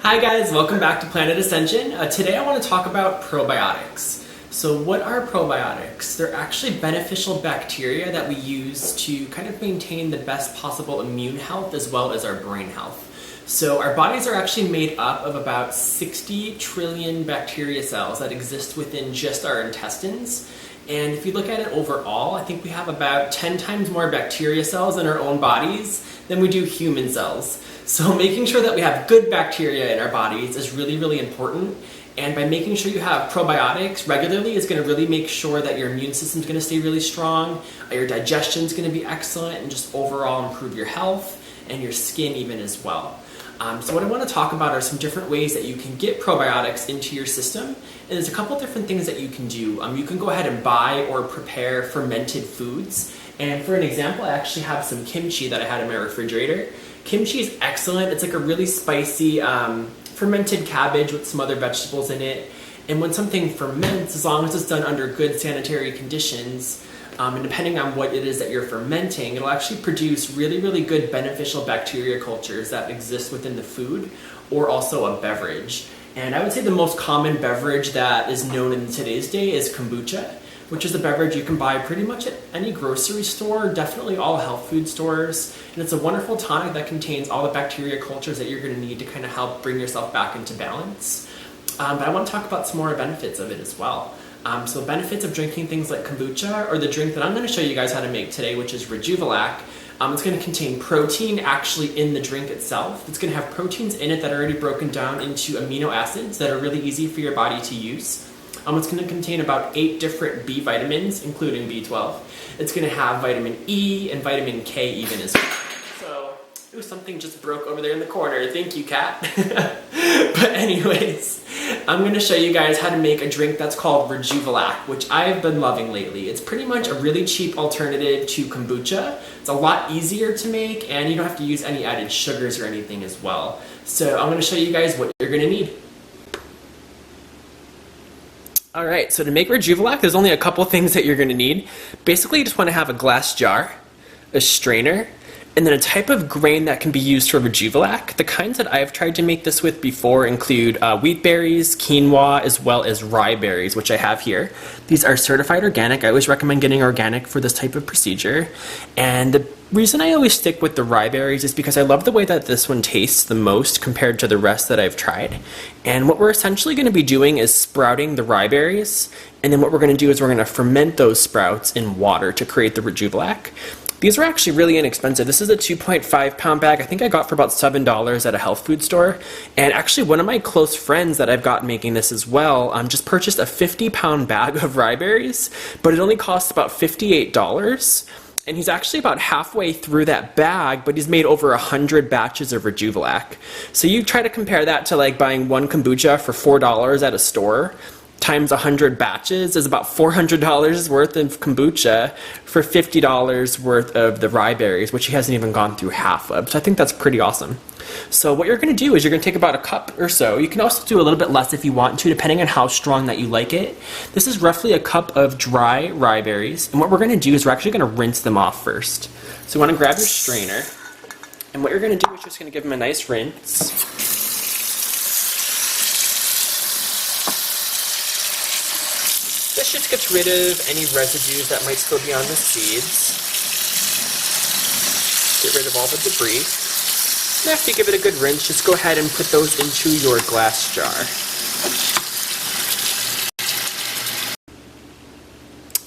Hi guys, welcome back to Planet Ascension. Today I want to talk about probiotics. So what are probiotics? They're actually beneficial bacteria that we use to kind of maintain the best possible immune health as well as our brain health. So our bodies are actually made up of about 60 trillion bacteria cells that exist within just our intestines. And if you look at it overall, I think we have about 10 times more bacteria cells in our own bodies than we do human cells. So making sure that we have good bacteria in our bodies is really, really important. And by making sure you have probiotics regularly is going to really make sure that your immune system is going to stay really strong, your digestion is going to be excellent, and just overall improve your health and your skin even as well. So what I want to talk about are some different ways that you can get probiotics into your system. And there's a couple different things that you can do. You can go ahead and buy or prepare fermented foods. And for an example, I actually have some kimchi that I had in my refrigerator. Kimchi is excellent. It's like a really spicy fermented cabbage with some other vegetables in it. And when something ferments, as long as it's done under good sanitary conditions, and depending on what it is that you're fermenting, it'll actually produce really, really good beneficial bacteria cultures that exist within the food or also a beverage. And I would say the most common beverage that is known in today's day is kombucha, which is a beverage you can buy pretty much at any grocery store, definitely all health food stores. And it's a wonderful tonic that contains all the bacteria cultures that you're going to need to kind of help bring yourself back into balance. But I want to talk about some more benefits of it as well. So benefits of drinking things like kombucha, or the drink that I'm going to show you guys how to make today, which is Rejuvelac. It's going to contain protein actually in the drink itself. It's going to have proteins in it that are already broken down into amino acids that are really easy for your body to use. It's going to contain about 8 different B vitamins, including B12. It's going to have vitamin E and vitamin K even as well. So, ooh, something just broke over there in the corner. Thank you, cat. But anyways, I'm going to show you guys how to make a drink that's called Rejuvelac, which I've been loving lately. It's pretty much a really cheap alternative to kombucha. It's a lot easier to make, and you don't have to use any added sugars or anything as well. So I'm going to show you guys what you're going to need. Alright, so to make Rejuvelac, there's only a couple things that you're going to need. Basically, you just want to have a glass jar, a strainer, and then a type of grain that can be used for Rejuvelac. The kinds that I've tried to make this with before include wheat berries, quinoa, as well as rye berries, which I have here. These are certified organic. I always recommend getting organic for this type of procedure. And the reason I always stick with the rye berries is because I love the way that this one tastes the most compared to the rest that I've tried. And what we're essentially going to be doing is sprouting the rye berries, and then what we're going to do is we're going to ferment those sprouts in water to create the Rejuvelac. These are actually really inexpensive. This is a 2.5 pound bag. I think I got for about $7 at a health food store. And actually one of my close friends that I've got making this as well just purchased a 50-pound bag of rye berries, but it only costs about $58. And he's actually about halfway through that bag, but he's made over 100 batches of Rejuvelac. So you try to compare that to like buying one kombucha for $4 at a store, times 100 batches is about $400 worth of kombucha for $50 worth of the rye berries, which he hasn't even gone through half of. So I think that's pretty awesome. So what you're going to do is you're going to take about a cup or so. You can also do a little bit less if you want to, depending on how strong that you like it. This is roughly a cup of dry rye berries. And what we're going to do is we're actually going to rinse them off first. So you want to grab your strainer. And what you're going to do is just going to give them a nice rinse. This just gets rid of any residues that might still be on the seeds. Get rid of all the debris. And after you give it a good rinse, just go ahead and put those into your glass jar.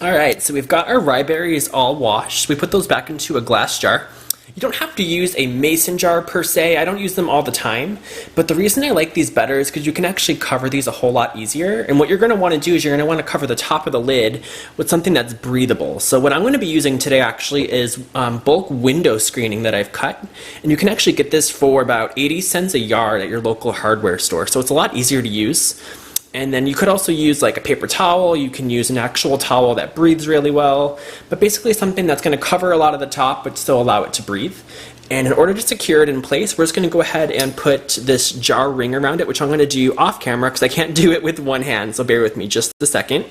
Alright, so we've got our rye berries all washed. We put those back into a glass jar. You don't have to use a mason jar per se. I don't use them all the time, but the reason I like these better is because you can actually cover these a whole lot easier. And what you're going to want to do is you're going to want to cover the top of the lid with something that's breathable. So what I'm going to be using today actually is bulk window screening that I've cut, and you can actually get this for about 80 cents a yard at your local hardware store. So it's a lot easier to use. And then you could also use like a paper towel. You can use an actual towel that breathes really well, but basically something that's going to cover a lot of the top but still allow it to breathe. And in order to secure it in place, we're just going to go ahead and put this jar ring around it, which I'm going to do off camera because I can't do it with one hand, so bear with me just a second.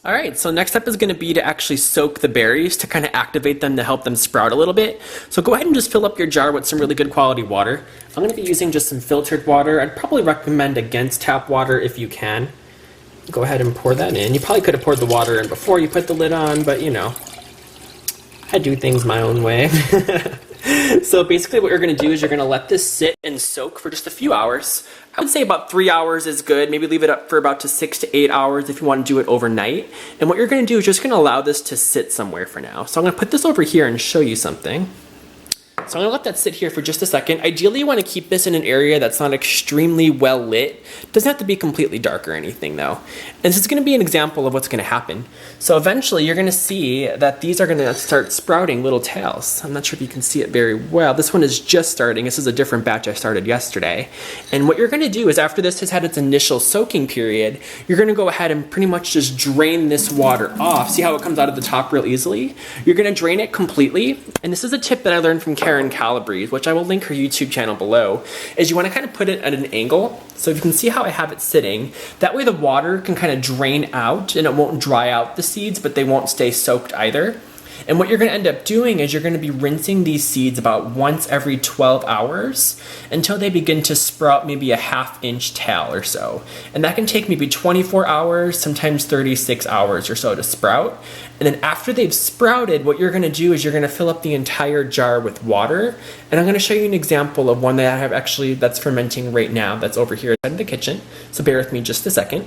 All right, so next step is going to be to actually soak the berries to kind of activate them to help them sprout a little bit. So go ahead and just fill up your jar with some really good quality water. I'm going to be using just some filtered water. I'd probably recommend against tap water if you can. Go ahead and pour that in. You probably could have poured the water in before you put the lid on, but you know, I do things my own way. So basically what you're going to do is you're going to let this sit and soak for just a few hours. I would say about 3 hours is good. Maybe leave it up for about 6 to 8 hours if you want to do it overnight. And what you're going to do is just going to allow this to sit somewhere for now. So I'm going to put this over here and show you something. So I'm going to let that sit here for just a second. Ideally, you want to keep this in an area that's not extremely well lit. It doesn't have to be completely dark or anything though. And this is going to be an example of what's going to happen. So eventually you're going to see that these are going to start sprouting little tails. I'm not sure if you can see it very well. This one is just starting. This is a different batch I started yesterday. And what you're going to do is after this has had its initial soaking period, you're going to go ahead and pretty much just drain this water off. See how it comes out of the top real easily? You're going to drain it completely. And this is a tip that I learned from Karen Calabrese, which I will link her YouTube channel below, is you want to kind of put it at an angle. So if you can see how I have it sitting, that way the water can kind of drain out and it won't dry out the seeds, but they won't stay soaked either. And what you're going to end up doing is you're going to be rinsing these seeds about once every 12 hours until they begin to sprout maybe a ½ inch tail or so. And that can take maybe 24 hours, sometimes 36 hours or so to sprout. And then after they've sprouted, what you're going to do is you're going to fill up the entire jar with water. And I'm going to show you an example of one that I have actually that's fermenting right now that's over here in the kitchen. So bear with me just a second.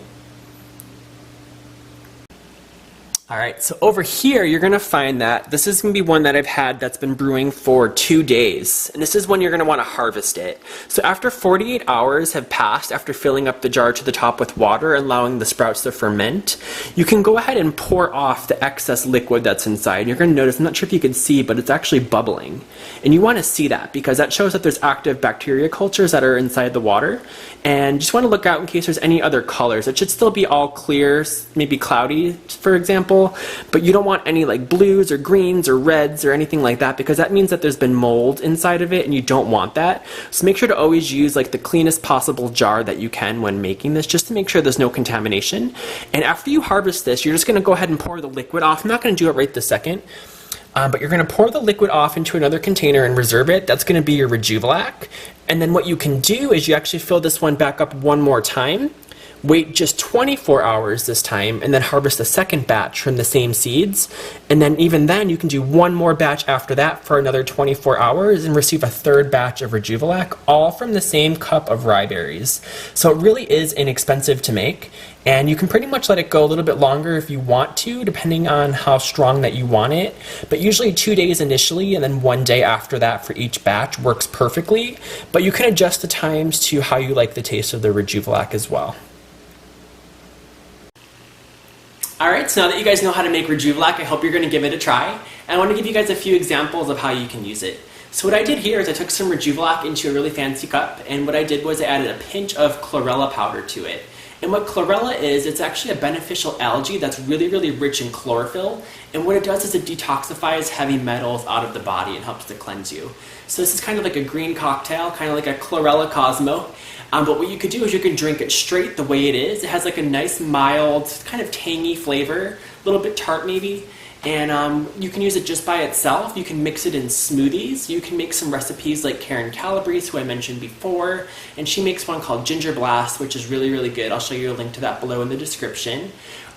All right, so over here, you're gonna find that this is gonna be one that I've had that's been brewing for 2 days. And this is when you're gonna wanna harvest it. So after 48 hours have passed after filling up the jar to the top with water and allowing the sprouts to ferment, you can go ahead and pour off the excess liquid that's inside. You're gonna notice, I'm not sure if you can see, but it's actually bubbling. And you wanna see that because that shows that there's active bacteria cultures that are inside the water. And just wanna look out in case there's any other colors. It should still be all clear, maybe cloudy, for example. But you don't want any like blues or greens or reds or anything like that because that means that there's been mold inside of it and you don't want that. So make sure to always use like the cleanest possible jar that you can when making this just to make sure there's no contamination. And after you harvest this, you're just going to go ahead and pour the liquid off. I'm not going to do it right this second. But you're going to pour the liquid off into another container and reserve it. That's going to be your Rejuvelac. And then what you can do is you actually fill this one back up one more time. Wait just 24 hours this time and then harvest a second batch from the same seeds. And then even then you can do one more batch after that for another 24 hours and receive a third batch of Rejuvelac, all from the same cup of rye berries. So it really is inexpensive to make. And you can pretty much let it go a little bit longer if you want to, depending on how strong that you want it. But usually 2 days initially and then 1 day after that for each batch works perfectly. But you can adjust the times to how you like the taste of the Rejuvelac as well. Alright, so now that you guys know how to make Rejuvelac, I hope you're going to give it a try. And I want to give you guys a few examples of how you can use it. So what I did here is I took some Rejuvelac into a really fancy cup, and what I did was I added a pinch of chlorella powder to it. And what chlorella is, it's actually a beneficial algae that's really, really rich in chlorophyll. And what it does is it detoxifies heavy metals out of the body and helps to cleanse you. So this is kind of like a green cocktail, kind of like a chlorella Cosmo. But what you could do is you can drink it straight the way it is. It has like a nice mild, kind of tangy flavor, a little bit tart maybe. And you can use it just by itself. You can mix it in smoothies. You can make some recipes like Karen Calabrese, who I mentioned before. And she makes one called Ginger Blast, which is really, really good. I'll show you a link to that below in the description.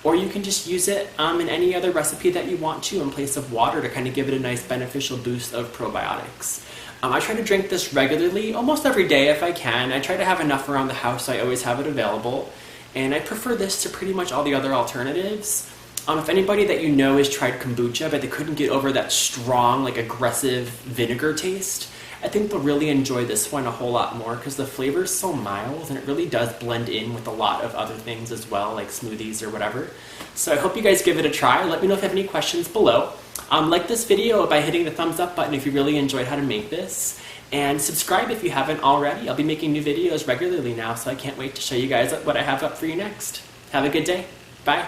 Or you can just use it in any other recipe that you want to in place of water to kind of give it a nice beneficial boost of probiotics. I try to drink this regularly, almost every day if I can. I try to have enough around the house so I always have it available. And I prefer this to pretty much all the other alternatives. If anybody that you know has tried kombucha but they couldn't get over that strong, like aggressive vinegar taste, I think they'll really enjoy this one a whole lot more because the flavor is so mild and it really does blend in with a lot of other things as well, like smoothies or whatever. So I hope you guys give it a try. Let me know if you have any questions below. Like this video by hitting the thumbs up button if you really enjoyed how to make this. And subscribe if you haven't already. I'll be making new videos regularly now, so I can't wait to show you guys what I have up for you next. Have a good day. Bye.